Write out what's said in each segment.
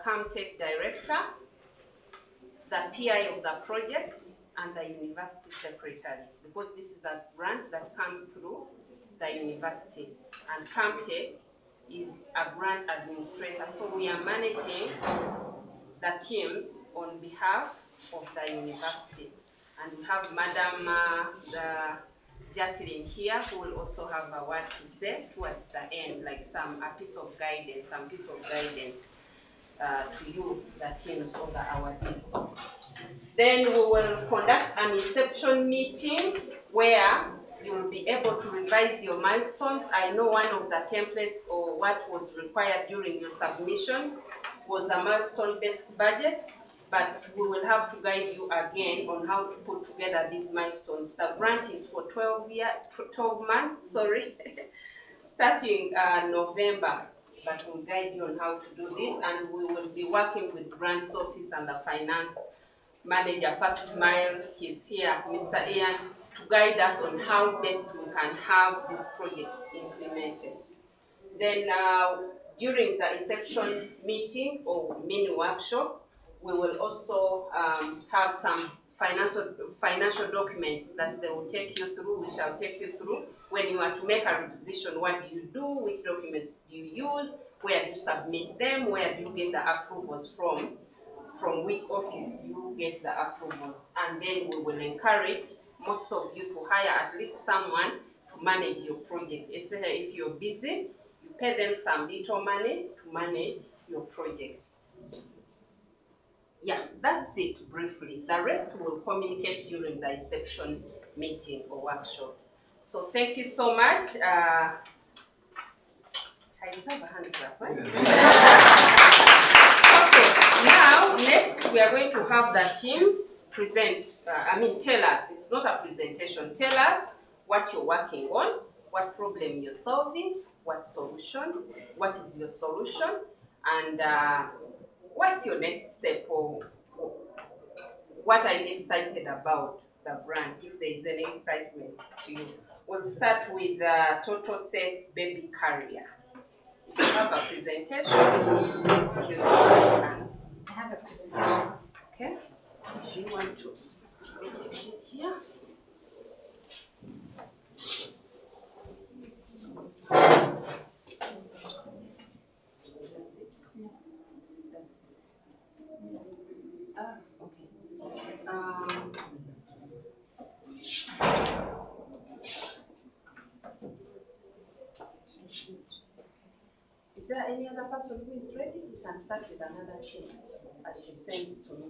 Camtech director, the PI of the project, and the university secretary, because this is a grant that comes through the university, and Camtech is a grant administrator, so we are managing the teams on behalf of the university. And we have Madam Jacqueline here, who will also have a word to say towards the end, like a piece of guidance to you, the teams or the awardees. Then we will conduct an inception meeting where you will be able to revise your milestones. I know one of the templates or what was required during your submission was a milestone-based budget, but we will have to guide you again on how to put together these milestones. The grant is for 12 months, starting November, but we'll guide you on how to do this, and we will be working with grants office and the finance manager, First Mile. He's here, Mr. Ian, to guide us on how best we can have these projects implemented. Then during the inception meeting or mini workshop, we will also have some financial documents that they will take you through. We shall take you through when you are to make a requisition. What do you do? Which documents do you use? Where do you submit them? Where do you get the approvals from? From which office you get the approvals? And then we will encourage most of you to hire at least someone to manage your project, especially if you're busy. You pay them some little money to manage your project. Yeah, that's it briefly. The rest will communicate during the inception meeting or workshop. So thank you so much. I deserve a hand clap, right? Okay, now next we are going to have the teams present, tell us. It's not a presentation. Tell us what you're working on, what problem you're solving, what is your solution, and what's your next step, or what are you excited about the brand, if there is any excitement to you. We'll start with Total Safe Baby Carrier. If you have a presentation, I have a presentation. Okay. Do you want to sit here? Is there any other person who is ready? You can start with another team as she sends to me.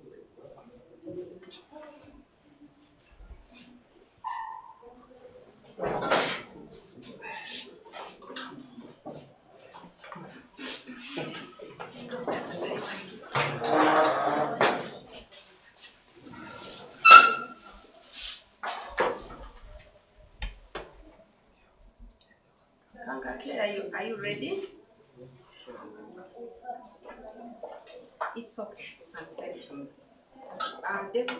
Are you ready? It's okay. And send to me. David.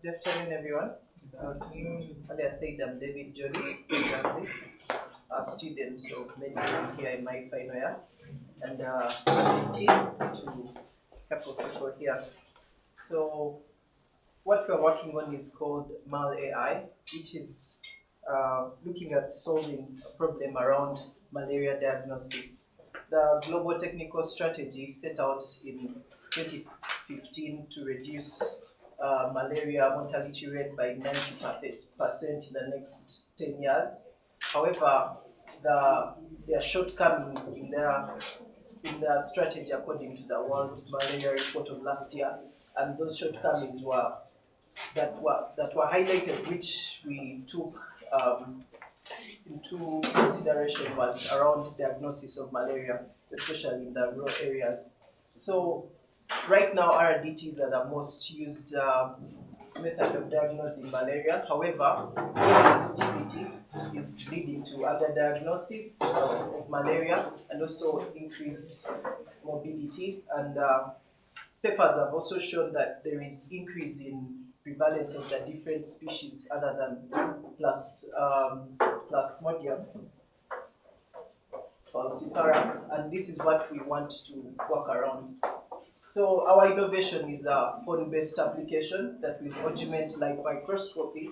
Good afternoon, everyone. As earlier said, I'm David Jolly, a student of medicine here in my final year, and a team to a couple of people here. So, what we're working on is called MAL AI, which is looking at solving a problem around malaria diagnosis. The global technical strategy set out in 2015 to reduce malaria mortality rate by 90% in the next 10 years. However, there are shortcomings in their strategy according to the World Malaria Report of last year, and those shortcomings that were highlighted, which we took into consideration, was around diagnosis of malaria, especially in the rural areas. So right now, RDTs are the most used method of diagnosing malaria. However, sensitivity is leading to other diagnosis of malaria and also increased morbidity. And papers have also shown that there is increase in prevalence of the different species other than Plasmodium falciparum, and this is what we want to work around. So our innovation is a phone-based application that will augment light microscopy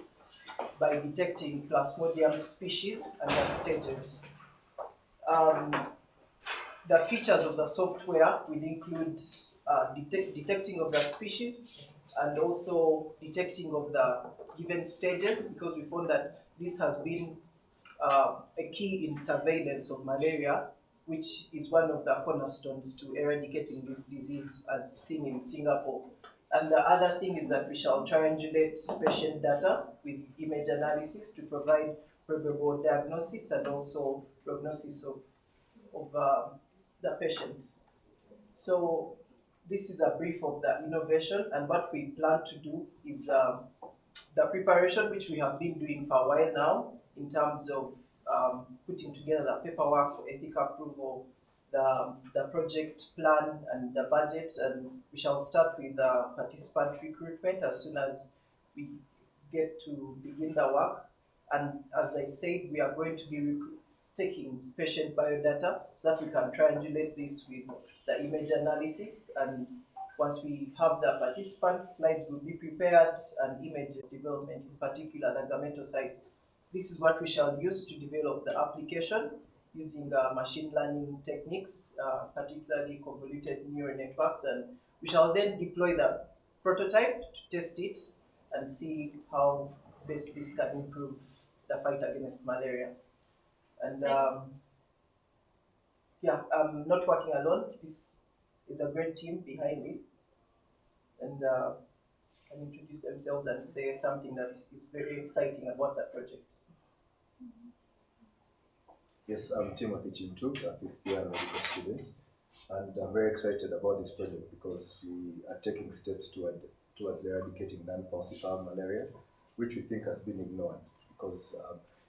by detecting Plasmodium species and their stages. The features of the software will include detecting of the species and also detecting of the given stages, because we found that this has been a key in surveillance of malaria, which is one of the cornerstones to eradicating this disease as seen in Singapore. And the other thing is that we shall triangulate patient data with image analysis to provide probable diagnosis and also prognosis of the patients. So this is a brief of the innovation, and what we plan to do is the preparation, which we have been doing for a while now, in terms of putting together the paperwork for ethic approval, the project plan and the budget, and we shall start with the participant recruitment as soon as we get to begin the work. And as I said, we are going to be taking patient biodata so that we can triangulate this with the image analysis, and once we have the participants, slides will be prepared and image development, in particular the gametocytes. This is what we shall use to develop the application using machine learning techniques, particularly convoluted neural networks, and we shall then deploy the prototype to test it and see how best this can improve the fight against malaria. And yeah, I'm not working alone. This is a great team behind this, and can introduce themselves and say something that is very exciting about that project. Yes, I'm Timothy Chintu, a fifth-year medical student, and I'm very excited about this project because we are taking steps towards eradicating non-falciparum malaria, which we think has been ignored because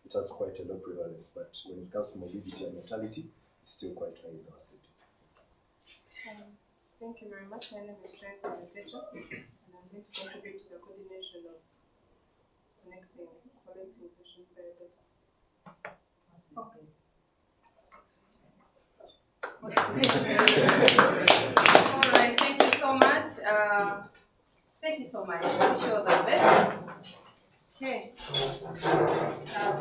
it has quite a low prevalence, but when it comes to morbidity and mortality, it's still quite high in our city. Thank you very much. My name is Shai Peter, and I'm going to contribute to the coordination of collecting patient biodata. Okay. All right, thank you so much. Thank you so much. I wish you all the best. Okay. Let's have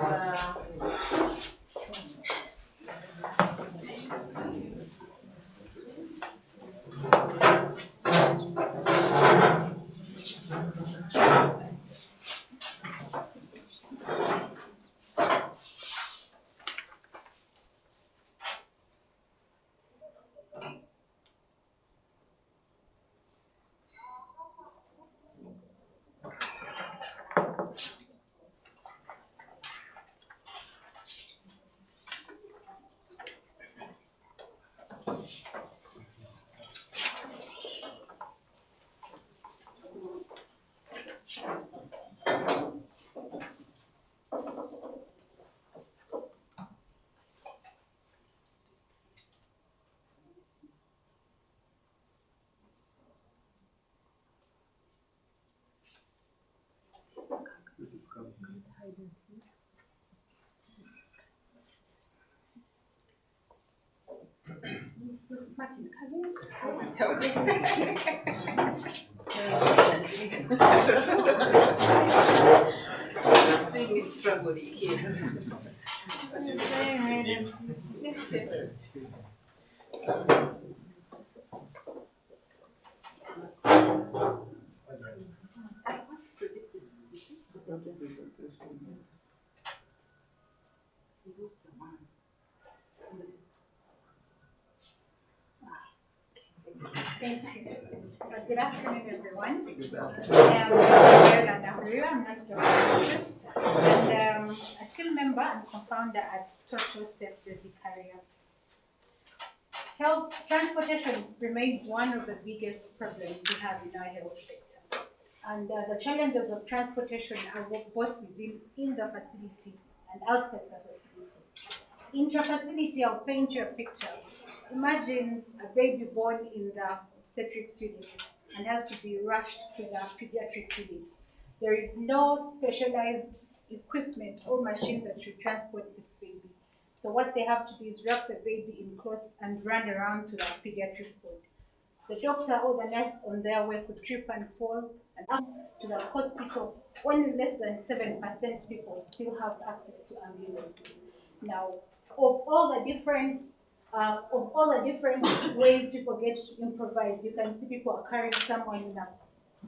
Martin, can you help me? See me struggling here. Thank you. Good afternoon, everyone. I'm not Dr. and a team member and co-founder at Total Safe Baby Carrier. Health transportation remains one of the biggest problems we have in our health sector. And the challenges of transportation are both in the facility and outside the facility. Intra-facility, I'll paint you a picture. Imagine a baby born in the obstetrics unit and has to be rushed to the pediatric unit. There is no specialized equipment or machine that should transport this baby. So what they have to do is wrap the baby in cloths and run around to the pediatric ward. The doctor or the nurse on their way could trip and fall and up to the hospital. Only less than 7% people still have access to ambulances. Now, of all the different ways people get to improvise, you can see people are carrying someone in a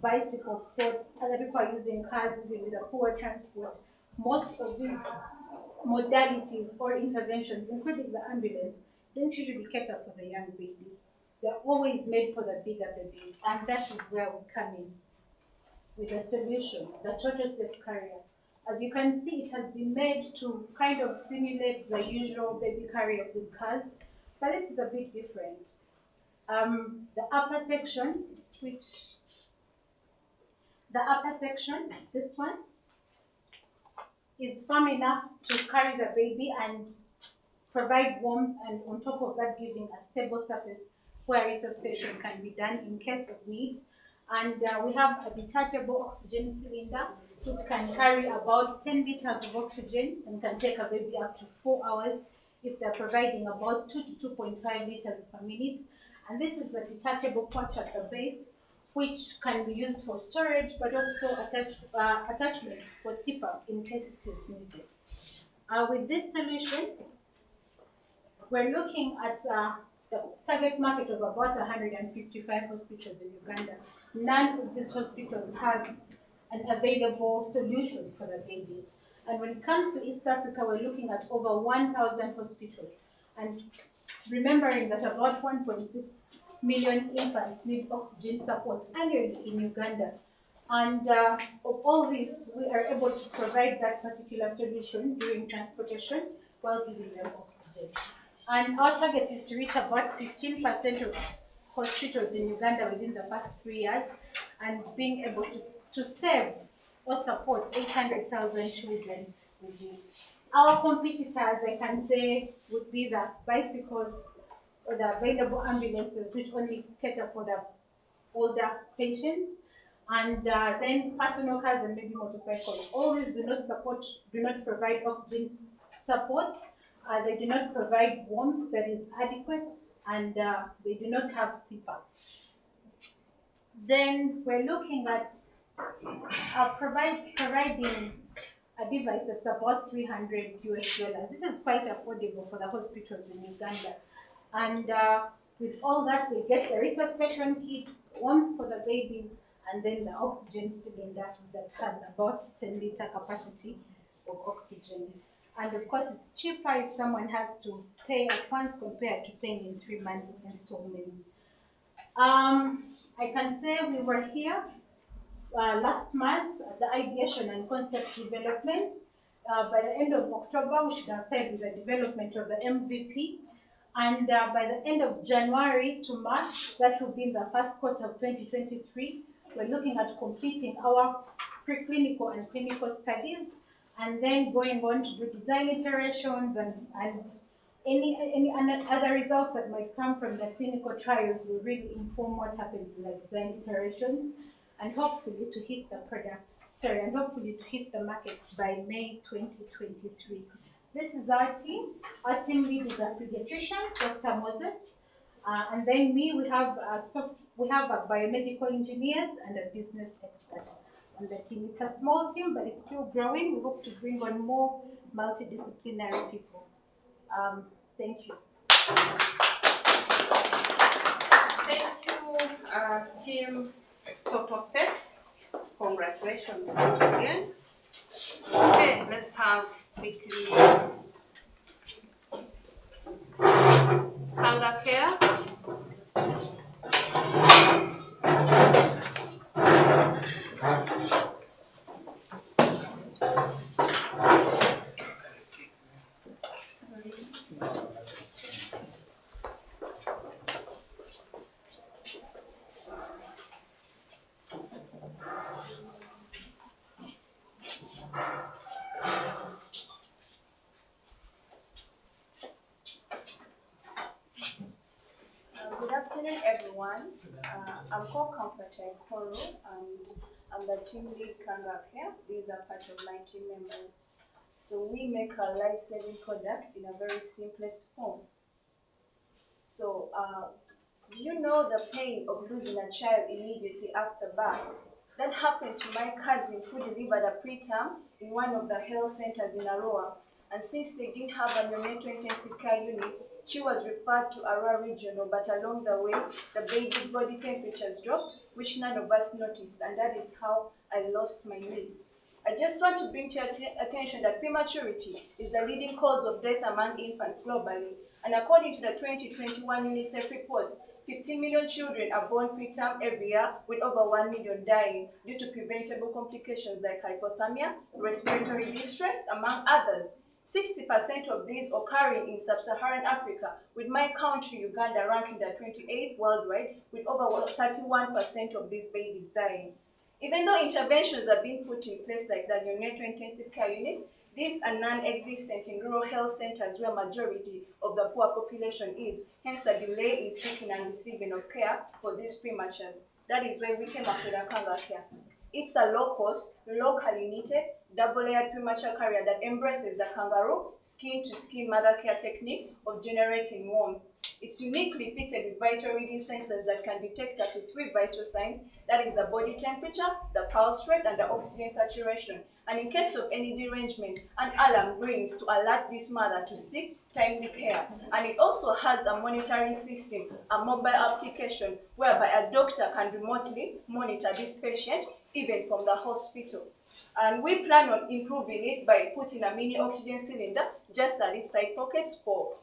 bicycle of sorts, other people are using cars even with a poor transport. Most of these modalities or interventions, including the ambulance, don't usually cater for the young babies. They're always made for the bigger babies, and that is where we come in with a solution, the Total Safe Carrier. As you can see, it has been made to kind of simulate the usual baby carriers in cars, but this is a bit different. The upper section, this one, is firm enough to carry the baby and provide warmth, and on top of that, giving a stable surface where resuscitation can be done in case of need. And we have a detachable oxygen cylinder, which can carry about 10 liters of oxygen and can take a baby up to 4 hours if they're providing about 2 to 2.5 liters per minute. And this is a detachable pouch at the base, which can be used for storage, but also attachment for CPAP in case it is needed. With this solution, we're looking at the target market of about 155 hospitals in Uganda. None of these hospitals have an available solution for the babies. And when it comes to East Africa, we're looking at over 1,000 hospitals. And remembering that about 1.6 million infants need oxygen support annually in Uganda. And of all this, we are able to provide that particular solution during transportation while giving them oxygen. And our target is to reach about 15% of hospitals in Uganda within the first 3 years, and being able to save or support 800,000 children with this. Our competitors, I can say, would be the bicycles or the available ambulances, which only cater for the older patients, and then personal cars and maybe motorcycles. All these do not provide oxygen support. They do not provide warmth that is adequate, and they do not have CPAP. Then we're looking at providing a device that's about $300 US. This is quite affordable for the hospitals in Uganda. And with all that, they get the resuscitation kit, warmth for the babies, and then the oxygen cylinder that has about 10-liter capacity of oxygen. And of course, it's cheaper if someone has to pay at once compared to paying in 3 months installments. I can say we were here last month at the ideation and concept development. By the end of October, we should have started with the development of the MVP. And by the end of January to March, that will be in the first quarter of 2023, we're looking at completing our preclinical and clinical studies, and then going on to do design iterations, and any other results that might come from the clinical trials will really inform what happens in the design iterations, and hopefully to hit the product and hopefully to hit the market by May 2023. This is our team. Our team lead is a pediatrician, Dr. Moses. And then me, we have a biomedical engineers and a business expert on the team. It's a small team, but it's still growing. We hope to bring on more multidisciplinary people. Thank you. Thank you, Team Total Set. Congratulations once again. Okay, let's have quickly Hunger Care. Good afternoon, everyone. I'm called Camtech and I'm the team lead Hunger Care. These are part of my team members. So we make a life-saving product in a very simplest form. So do you know the pain of losing a child immediately after birth? That happened to my cousin who delivered a preterm in one of the health centers in Aroa. And since they didn't have a neonatal intensive care unit, she was referred to Aroa Regional, but along the way, the baby's body temperatures dropped, which none of us noticed, and that is how I lost my niece. I just want to bring to your attention that prematurity is the leading cause of death among infants globally, and according to the 2021 UNICEF reports, 15 million children are born preterm every year, with over 1 million dying due to preventable complications like hypothermia, respiratory distress, among others. 60% of these occurring in sub-Saharan Africa, with my country, Uganda, ranking the 28th worldwide, with over 31% of these babies dying. Even though interventions are being put in place like the neonatal intensive care units, these are non-existent in rural health centers where majority of the poor population is. Hence, a delay in seeking and receiving of care for these prematures. That is why we came up with Hunger Care. It's a low-cost, locally knitted, double-layered premature carrier that embraces the kangaroo skin-to-skin mother care technique of generating warmth. It's uniquely fitted with vital reading sensors that can detect up to 3 vital signs, that is the body temperature, the pulse rate, and the oxygen saturation. And in case of any derangement, an alarm rings to alert this mother to seek timely care. And it also has a monitoring system, a mobile application, whereby a doctor can remotely monitor this patient even from the hospital. And we plan on improving it by putting a mini oxygen cylinder just at its side pockets for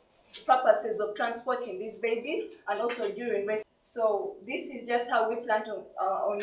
purposes of transporting these babies and also during rest. So this is just how we plan on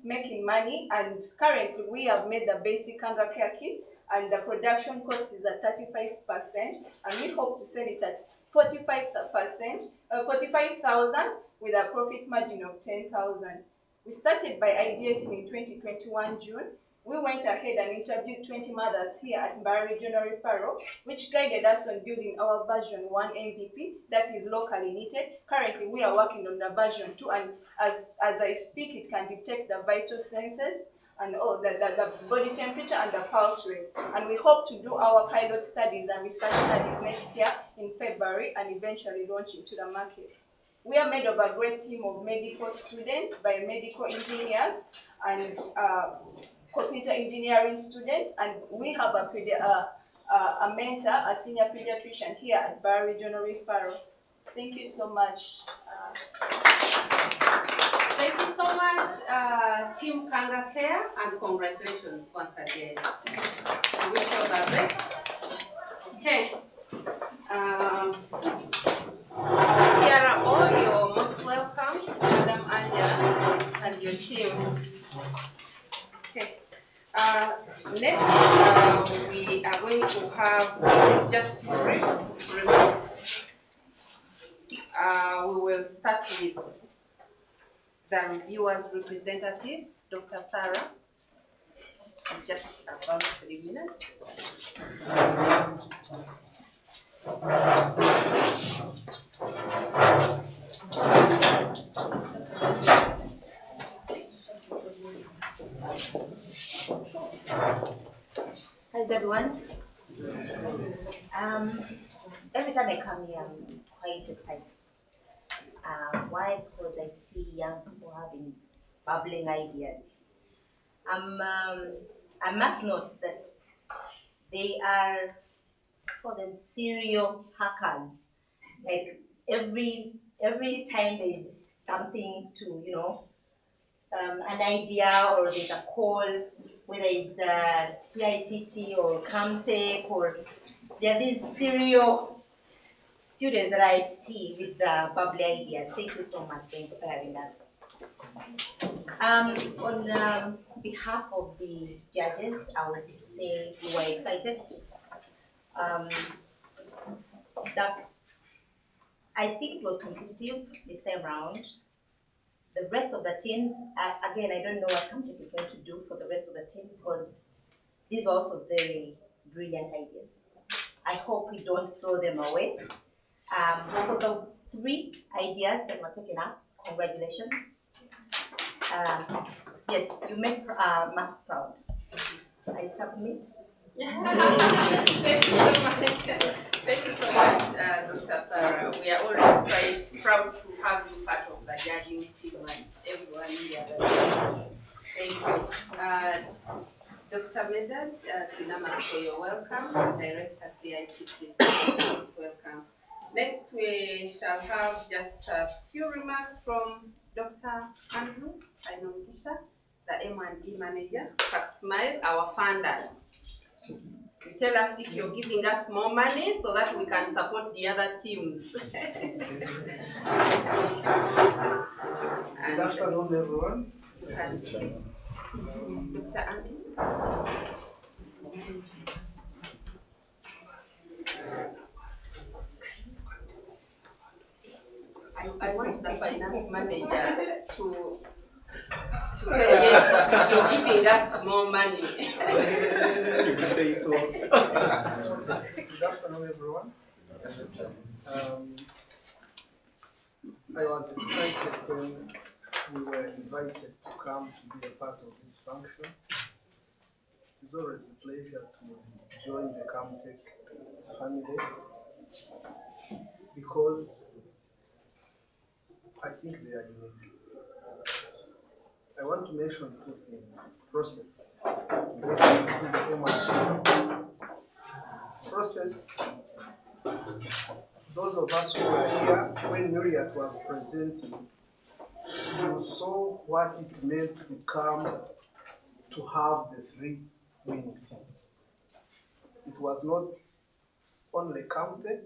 making money. And currently we have made the basic Hunger Care kit, and the production cost is at 35%, and we hope to sell it at 45,000 with a profit margin of 10,000. We started by ideating in 2021 June. We went ahead and interviewed 20 mothers here at Mbarara Regional Referral, which guided us on building our version 1 MVP that is locally knitted. Currently, we are working on the version 2, and as I speak, it can detect the vital sensors and the body temperature and the pulse rate. And we hope to do our pilot studies and research studies next year in February and eventually launch into the market. We are made of a great team of medical students, biomedical engineers, and computer engineering students, and we have a mentor, a senior pediatrician here at Mbarara Regional Referral. Thank you so much. Thank you so much, Team Hunger Care, and congratulations once again. I wish you all the best. Okay. Kiara, all you're most welcome, Madam Anja, and your team. Okay. Next, we are going to have just brief remarks. We will start with the reviewer's representative, Dr. Sarah, in just about 3 minutes. Every time I come here, I'm quite excited. Why? Because I see young people having bubbling ideas. I must note that they are, for them, serial hackers. Like every time there's something to, an idea or there's a call, whether it's CITT or Camtech, or there are these serial students that I see with the bubbly ideas. Thank you so much for inspiring us. On behalf of the judges, I would say we were excited. I think it was competitive this time around. The rest of the teams, again, I don't know what Camtech is going to do for the rest of the team, because these are also very brilliant ideas. I hope we don't throw them away. For the 3 ideas that were taken up, congratulations. Yes, you make Max proud. I submit. Thank you so much. Thank you so much, Dr. Sarah. We are always quite proud to have you part of the judging team and everyone here. Thank you. Dr. Medad, Namaste, you're welcome. Director CITT, welcome. Next, we shall have just a few remarks from Dr. Andrew Ainongisha, the M&E manager, First Smile, our funders. You tell us if you're giving us more money so that we can support the other teams. Good afternoon, everyone. Dr. Andrew. I want the finance manager to say yes, you're giving us more money. You can say it all. Good afternoon, everyone. I was excited when we were invited to come to be a part of this function. It's always a pleasure to join the Camtech family, because I think they are unique. I want to mention 2 things. Process. Process. Those of us who were here when Nuriat was presenting, you saw what it meant to come to have the 3 winning teams. It was not only Camtech,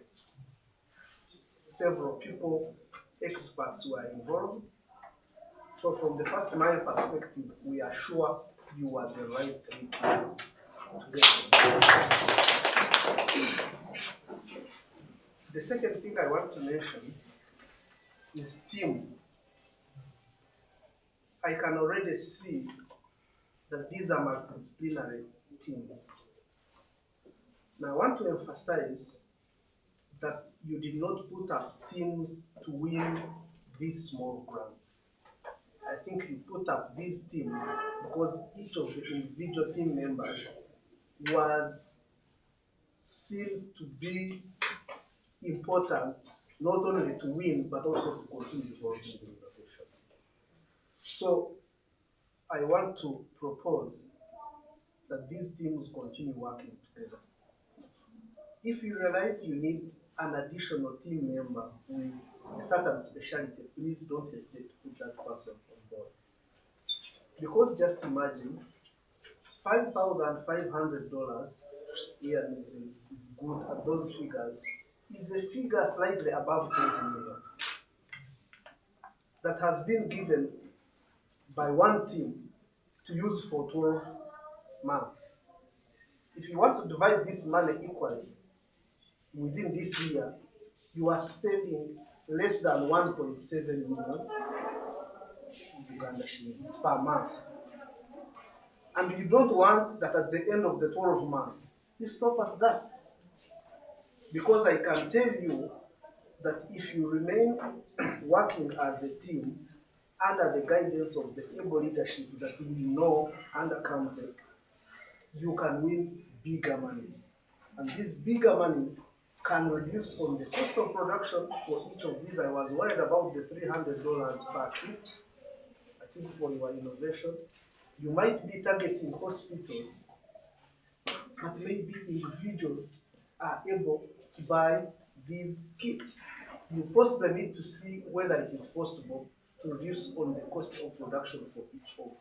several people, experts were involved. So from the First Mile perspective, we are sure you are the right 3 teams to get. The second thing I want to mention is team. I can already see that these are multidisciplinary teams. Now I want to emphasize that you did not put up teams to win this small grant. I think you put up these teams because each of the individual team members was seen to be important, not only to win, but also to continue developing the innovation. So I want to propose that these teams continue working together. If you realize you need an additional team member with a certain specialty, please don't hesitate to put that person on board. Because just imagine, $5,500 yearly is good at those figures, is a figure slightly above 20 million that has been given by one team to use for 12 months. If you want to divide this money equally within this year, you are spending less than 1.7 million Uganda shillings per month. And you don't want that at the end of the 12 months, you stop at that. Because I can tell you that if you remain working as a team under the guidance of the able leadership that we know under Camtech, you can win bigger monies. And these bigger monies can reduce on the cost of production for each of these. I was worried about the $300 per kit. I think for your innovation, you might be targeting hospitals, but maybe individuals are able to buy these kits. You possibly need to see whether it is possible to reduce on the cost of production for each of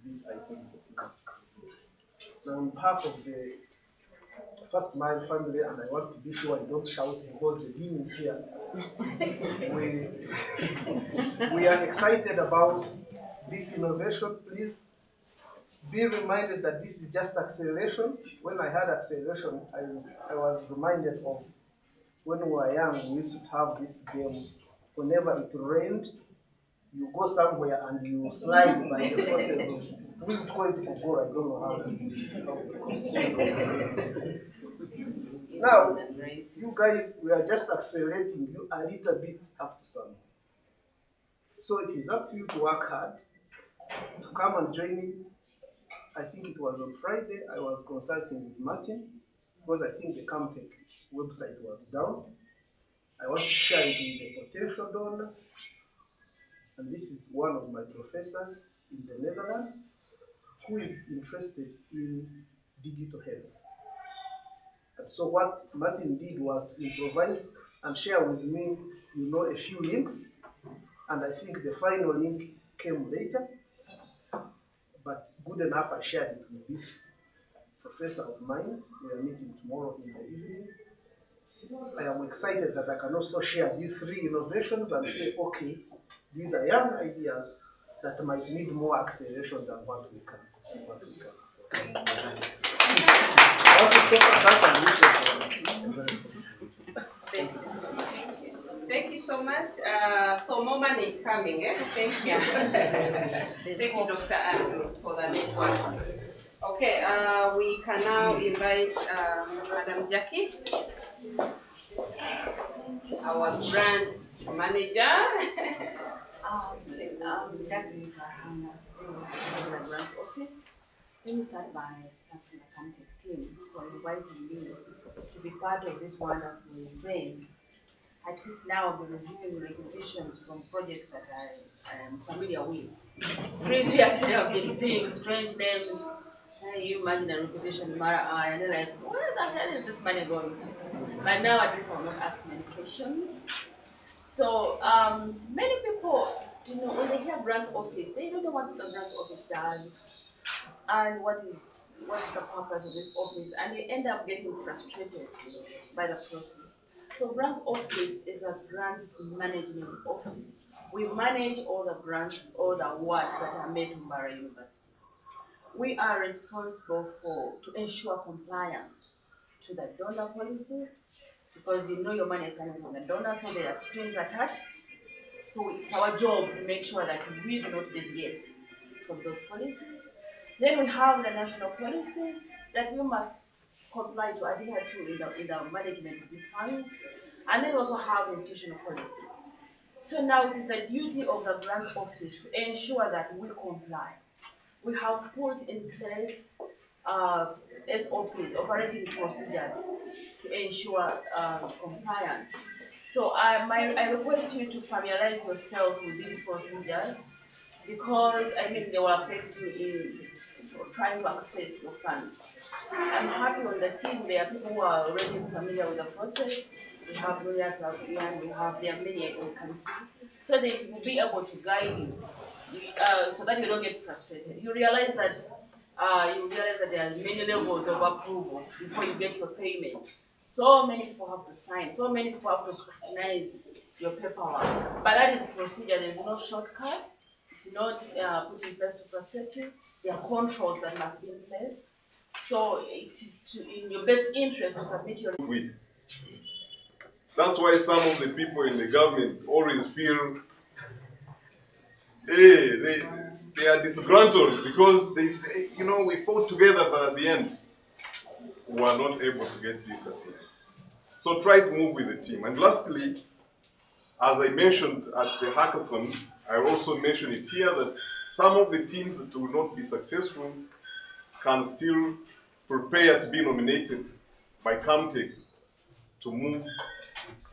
these items that you have. So on behalf of the First Mile family, and I want to be sure I don't shout because the dean is here, we are excited about this innovation. Please be reminded that this is just acceleration. When I had acceleration, I was reminded of when we were young, we used to have this game. Whenever it rained, you go somewhere and you slide by the forces of, we used to call it Ogor, I don't know how. Now, you guys, we are just accelerating you a little bit up to somewhere. So it is up to you to work hard, to come and join me. I think it was on Friday, I was consulting with Martin, because I think the Camtech website was down. I want to share it with the potential donors. And this is one of my professors in the Netherlands who is interested in digital health. And so what Martin did was to improvise and share with me, a few links. And I think the final link came later. But good enough, I shared it with this professor of mine. We are meeting tomorrow in the evening. I am excited that I can also share these 3 innovations and say, okay, these are young ideas that might need more acceleration than what we can. I want to stop at that and look at Thank you so much. So more money is coming, eh? Thank you. Thank you, Dr. Andrew, for the networks. Okay, we can now invite Madam Jackie, our brand manager. Jackie Mbarara from the grants office. Let me start by thanking the Camtech team for inviting me to be part of this wonderful event. At least now I'll be reviewing requisitions from projects that I am familiar with. Previously I've been seeing strange names. You imagine a requisition in Mbarara, and they're like, where the hell is this money going to? But now at least I'll not ask many questions. So many people, when they hear grants office, they don't know what the grants office does and what is the purpose of this office, and they end up getting frustrated by the process. So grants office is a grants management office. We manage all the grants, all the awards that are made in Mbarara University. We are responsible to ensure compliance to the donor policies, because your money is coming from the donor, so there are strings attached. So it's our job to make sure that we do not deviate from those policies. Then we have the national policies that we must comply to, adhere to in the management of these funds. And then we also have institutional policies. So now it is the duty of the grants office to ensure that we comply. We have put in place SOPs, operating procedures, to ensure compliance. So I request you to familiarize yourself with these procedures, because they will affect you in trying to access your funds. I'm happy on the team. There are people who are already familiar with the process. We have Gloria, there are many I can see. So they will be able to guide you, so that you don't get frustrated. You realize that there are many levels of approval before you get your payment. So many people have to sign. So many people have to scrutinize your paperwork. But that is a procedure. There is no shortcut. It's not put in place to frustrate you. There are controls that must be in place. So it is in your best interest to submit your. That's why some of the people in the government always feel, they are disgruntled, because they say, we fought together, but at the end, we are not able to get this at the end. So try to move with the team. And lastly, as I mentioned at the hackathon, I also mentioned it here that some of the teams that will not be successful can still prepare to be nominated by Camtech to move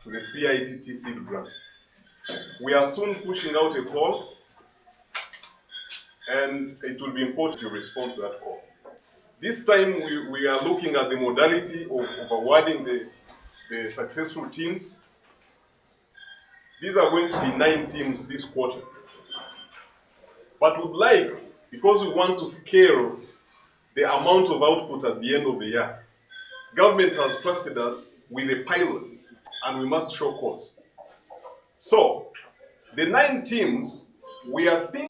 to the CITT seed grant. We are soon pushing out a call, and it will be important to respond to that call. This time we are looking at the modality of awarding the successful teams. These are going to be 9 teams this quarter. But we'd like, because we want to scale the amount of output at the end of the year, government has trusted us with a pilot, and we must show cause. So, the 9 teams, we are thinking,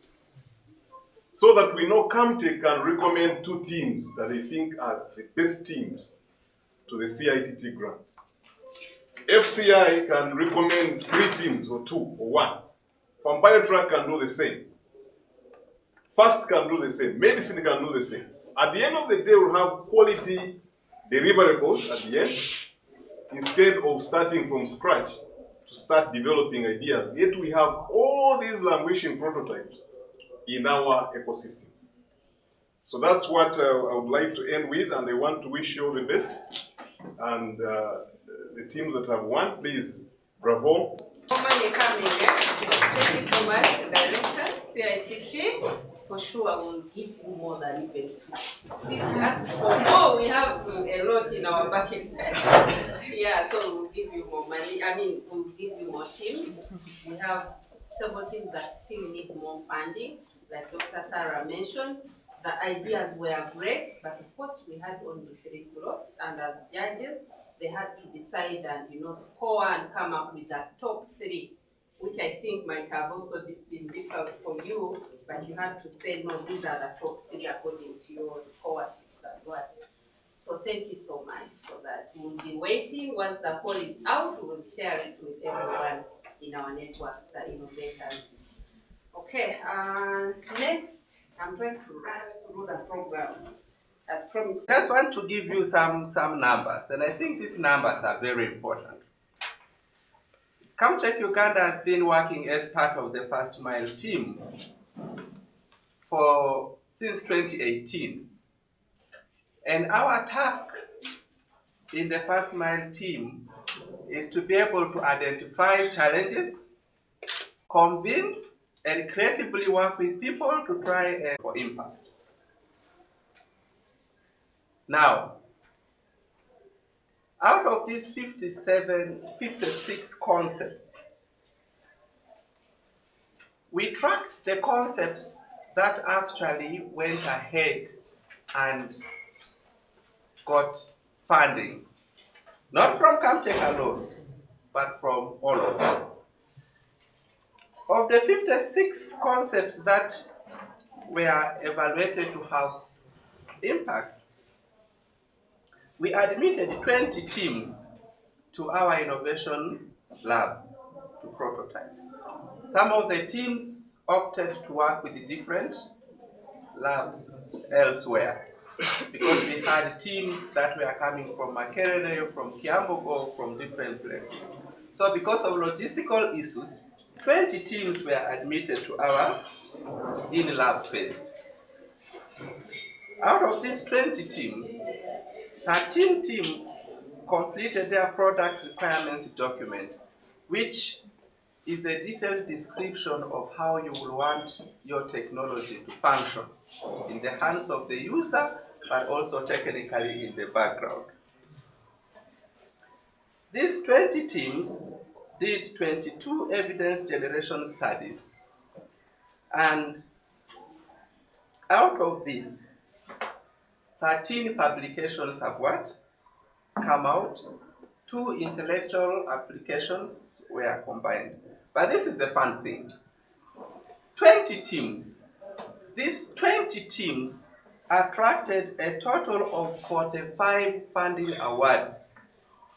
so that we know Camtech can recommend 2 teams that they think are the best teams to the CITT grant. FCI can recommend 3 teams, or 2, or 1. Mbarara can do the same. FAST can do the same. Medicine can do the same. At the end of the day, we'll have quality deliverables at the end, instead of starting from scratch to start developing ideas. Yet we have all these languishing prototypes in our ecosystem. So that's what I would like to end with, and I want to wish you all the best. And the teams that have won, please, bravo. Thank you so much, Director, CITT. For sure, I will give you more than even 2. Ask for more. We have a lot in our bucket. Yeah, so we'll give you more money. We'll give you more teams. We have several teams that still need more funding, like Dr. Sarah mentioned. The ideas were great, but of course we had only 3 slots, and as judges, they had to decide and score and come up with the top 3, which I think might have also been difficult for you, but you had to say, no, these are the top 3 according to your scholarships and what. So thank you so much for that. We'll be waiting. Once the call is out, we will share it with everyone in our networks, the innovators. Okay, next, I'm trying to run through the program. I promise. I just want to give you some numbers, and I think these numbers are very important. Camtech Uganda has been working as part of the First Mile team since 2018. And our task in the First Mile team is to be able to identify challenges, convene, and creatively work with people to try and for impact. Now, out of these 56 concepts, we tracked the concepts that actually went ahead and got funding, not from Camtech alone, but from all of them. Of the 56 concepts that were evaluated to have impact, we admitted 20 teams to our innovation lab to prototype. Some of the teams opted to work with different labs elsewhere, because we had teams that were coming from Makerere, from Kiambogo, from different places. So because of logistical issues, 20 teams were admitted to our in-lab phase. Out of these 20 teams, 13 teams completed their product requirements document, which is a detailed description of how you will want your technology to function in the hands of the user, but also technically in the background. These 20 teams did 22 evidence generation studies, and out of these, 13 publications have come out. 2 intellectual applications were combined. But this is the fun thing. 20 teams. These 20 teams attracted a total of 45 funding awards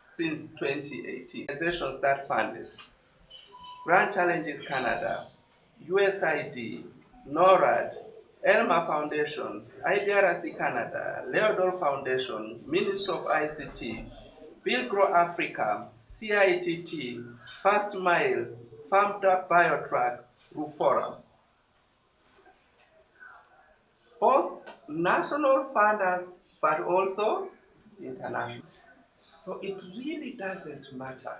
since 2018. Organizations that funded: Grand Challenges Canada, USAID, NORAD, Elma Foundation, IDRC Canada, Leodol Foundation, Ministry of ICT, Build Grow Africa, CITT, First Mile, Farm Biotrack, Ruforum. Both national funders, but also international. So it really doesn't matter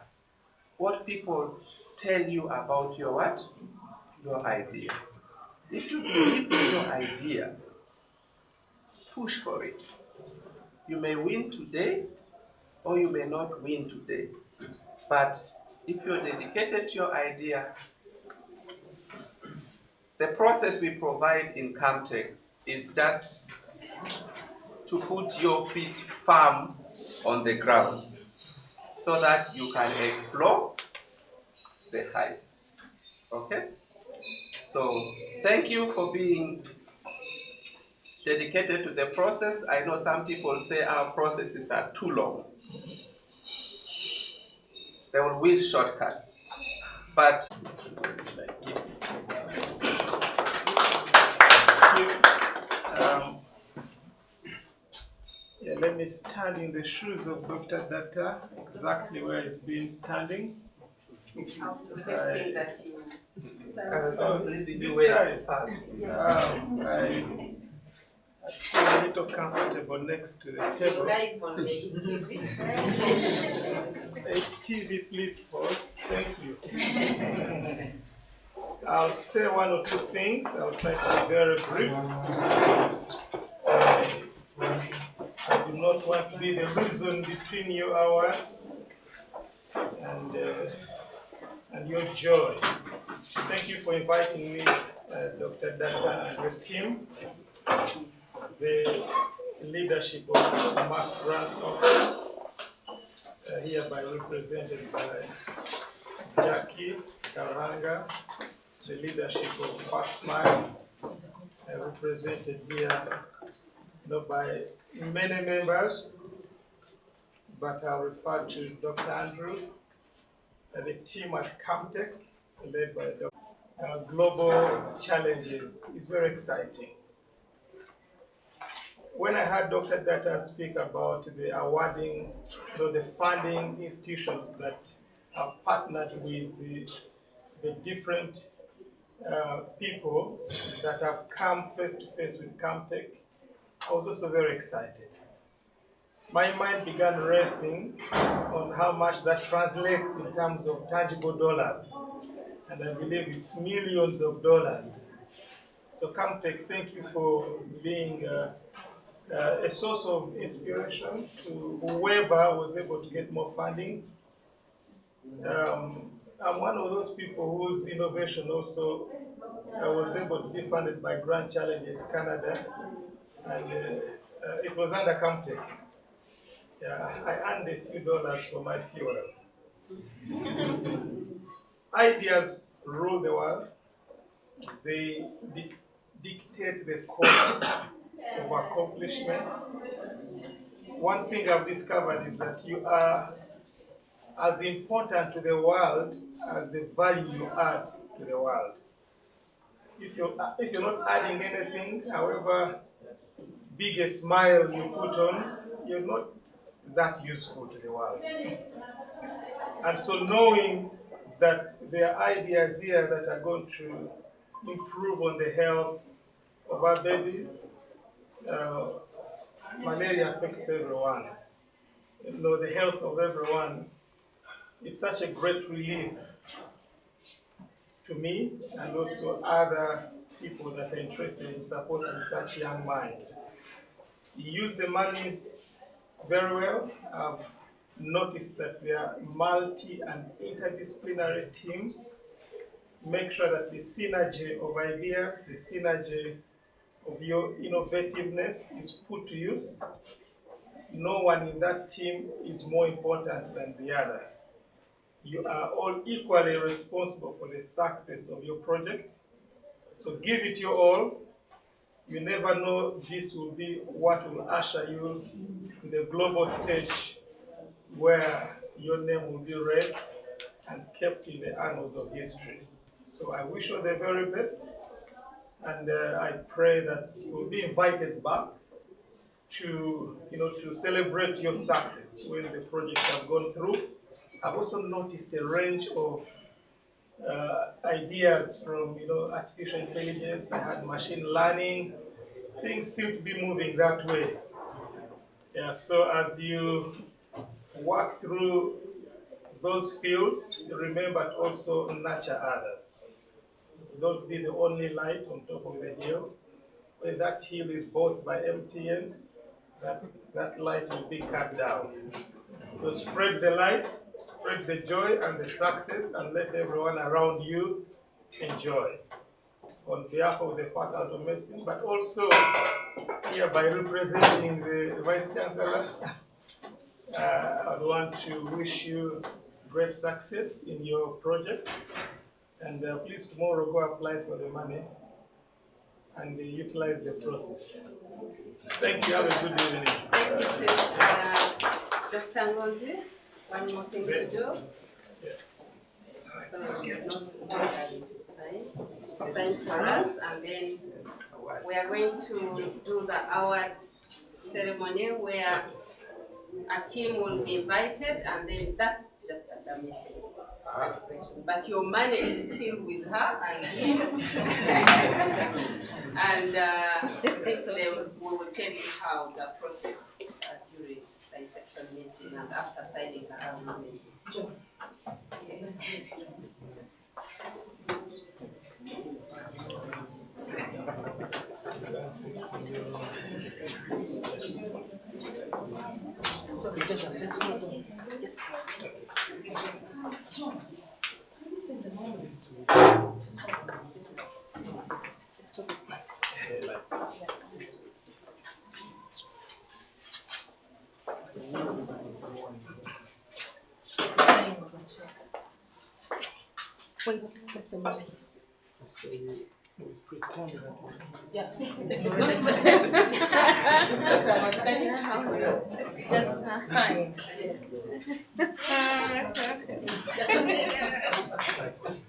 what people tell you about your what? Your idea. If you believe in your idea, push for it. You may win today or you may not win today. But if you're dedicated to your idea, the process we provide in Camtech is just to put your feet firm on the ground so that you can explore the heights. Okay? So thank you for being dedicated to the process. I know some people say our processes are too long. They will wish shortcuts. But yeah, let me stand in the shoes of Dr. Data, exactly where he's been standing. I was requesting that you This side. I feel a little comfortable next to the table. live on the TV. HTV, please pause. Thank you. I'll say one or two things. I'll try to be very brief. I do not want to be the reason between your hours and your joy. Thank you for inviting me, Dr. Data and your team. The leadership of the Mass Grants Office, hereby represented by Jackie Karanga, the leadership of First Mile, represented here by many members, but I'll refer to Dr. Andrew, the team at Camtech, led by Dr. Global Challenges is very exciting. When I heard Dr. Data speak about the awarding, the funding institutions that have partnered with the different people that have come face to face with Camtech, I was also very excited. My mind began racing on how much that translates in terms of tangible dollars, and I believe it's millions of dollars. So Camtech, thank you for being a source of inspiration to whoever was able to get more funding. I'm one of those people whose innovation also was able to be funded by Grand Challenges Canada, and it was under Camtech. Yeah, I earned a few dollars for my fuel. Ideas rule the world. They dictate the course of accomplishments. One thing I've discovered is that you are as important to the world as the value you add to the world. If you're not adding anything, however big a smile you put on, you're not that useful to the world. And so knowing that there are ideas here that are going to improve on the health of our babies, malaria affects everyone. The health of everyone, it's such a great relief to me and also other people that are interested in supporting such young minds. You use the monies very well. I've noticed that there are multi and interdisciplinary teams. Make sure that the synergy of ideas, the synergy of your innovativeness is put to use. No one in that team is more important than the other. You are all equally responsible for the success of your project. So give it your all. You never know, this will be what will usher you to the global stage where your name will be read and kept in the annals of history. So I wish you the very best, and I pray that you will be invited back to celebrate your success when the projects have gone through. I've also noticed a range of ideas from artificial intelligence. I had machine learning. Things seem to be moving that way. Yeah. So as you work through those fields, remember to also nurture others. Don't be the only light on top of the hill. When that hill is bought by MTN, that light will be cut down. So spread the light, spread the joy and the success, and let everyone around you enjoy. On behalf of the Faculty of Medicine, but also here by representing the Vice Chancellor, I want to wish you great success in your projects. And please tomorrow go apply for the money and utilize the process. Thank you. Have a good evening. Thank you, Dr. Ngozi. One more thing to do. Sign for us, and then we are going to do the award ceremony where a team will be invited, and then that's just a dummy celebration. But your money is still with her and him. And we will tell you how the process during the reception meeting and after signing the agreements. Sorry, just hold on. Wait, just a minute. So we pretend that Yeah. Just sign.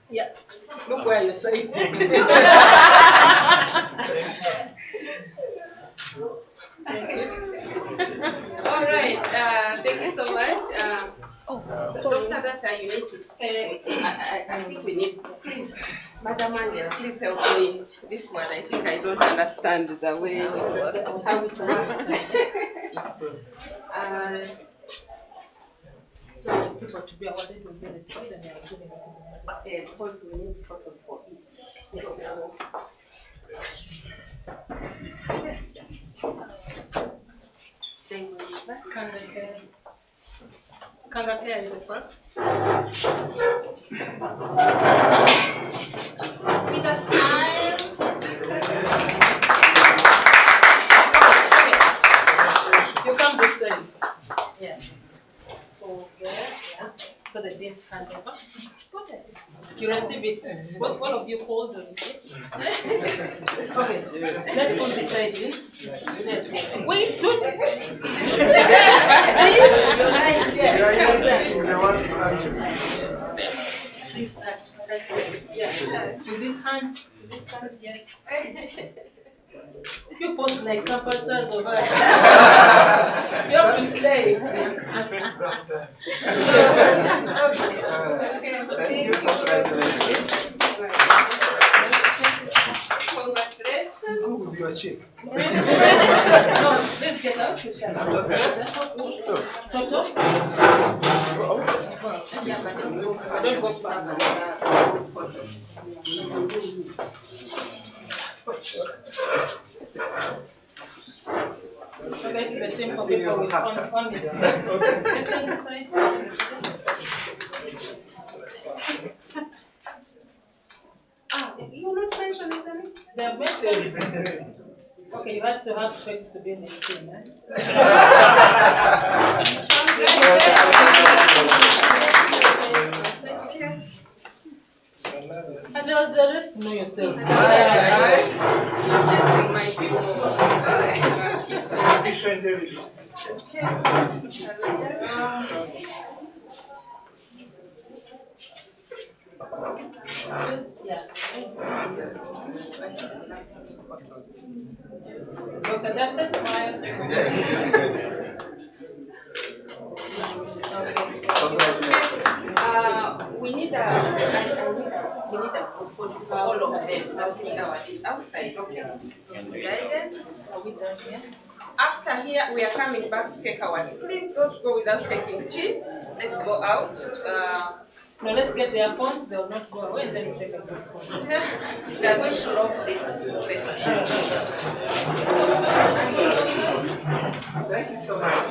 Yeah. Look where you're safe. All right. Thank you so much. Dr. Data, you need to stay. I think we need, please, Madam Anya, please help me. This one, I think I don't understand the way how it works. So people to be awarded will be received and they are giving it to Because we need photos for each. So, then we'll be back. Kangatea is the first. With a smile. You come this side. Yes. So there, yeah. So the dates hand over. You receive it. One of you hold on it. Okay. Let's put beside you. Yes. Wait, don't. Please touch. Yeah. With this hand. Yeah. You post like campuses over. You have to slay. Congratulations. Who's your chick? No, let's get out. Toto? Yeah, but don't go far. So this is a team for people with only You're not mentioning them? They are mentioned. Okay, you had to have specs to be in this team, eh? And the rest know yourselves. Chasing my people. artificial intelligence. Yeah. Dr. Data, smile. We need a portfolio for all of them. Outside, okay. Guidance. Are we done here? after here, we are coming back to take our tea. Please don't go without taking tea. Let's go out. No, let's get their phones, they will not go away and then we'll take a good phone. We are going to lock this place. Thank you so much.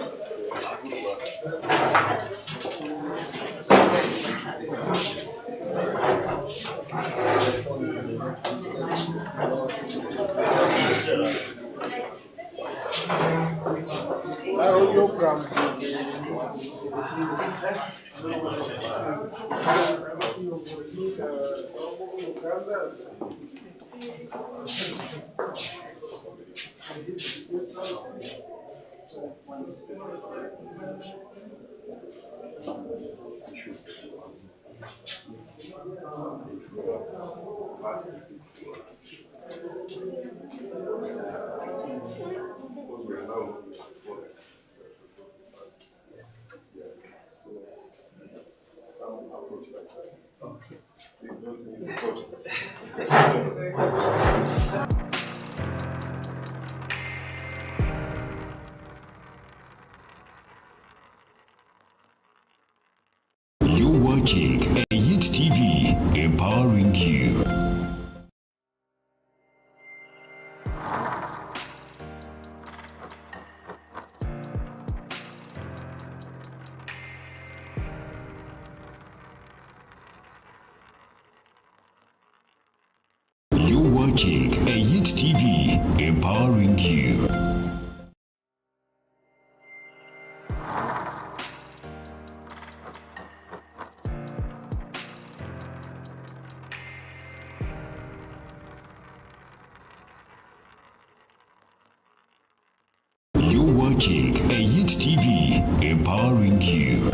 You're watching AIT TV, empowering you. You're watching AIT TV, empowering you. You're watching AIT TV, empowering you.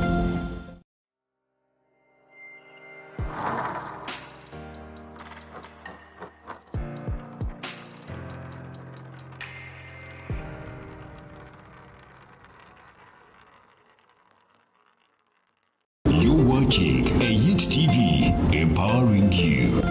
You're watching AIT TV, empowering you.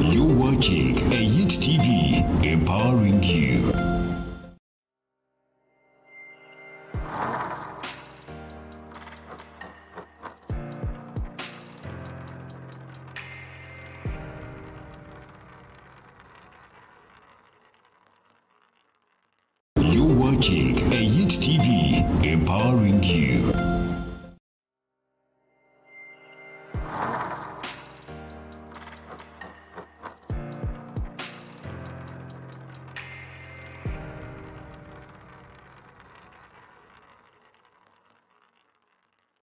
You're watching AIT TV, empowering you. You're watching AIT TV, empowering you.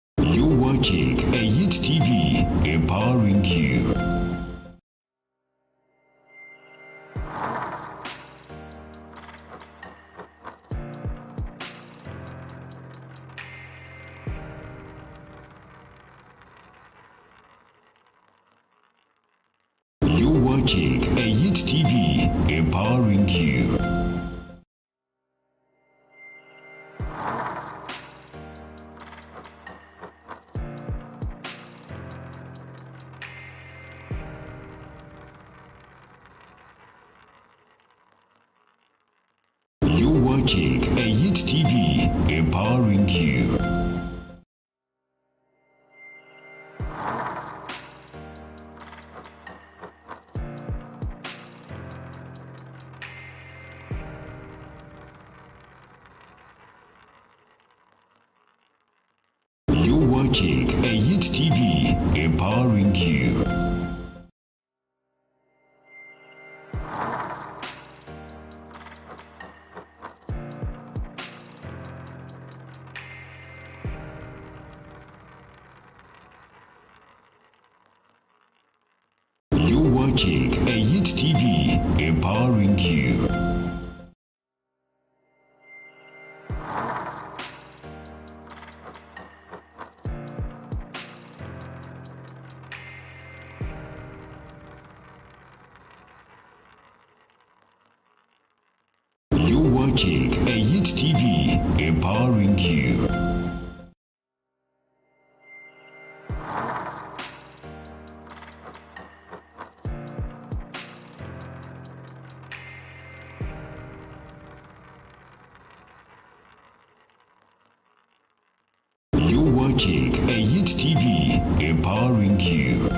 You're watching AIT TV, empowering you. You're watching AIT TV, empowering you. You're watching AIT TV, empowering you. You're watching AIT TV, empowering you. You're watching AIT TV, empowering you. You're watching watching AHTV, empowering you. You're watching AHTV, empowering you.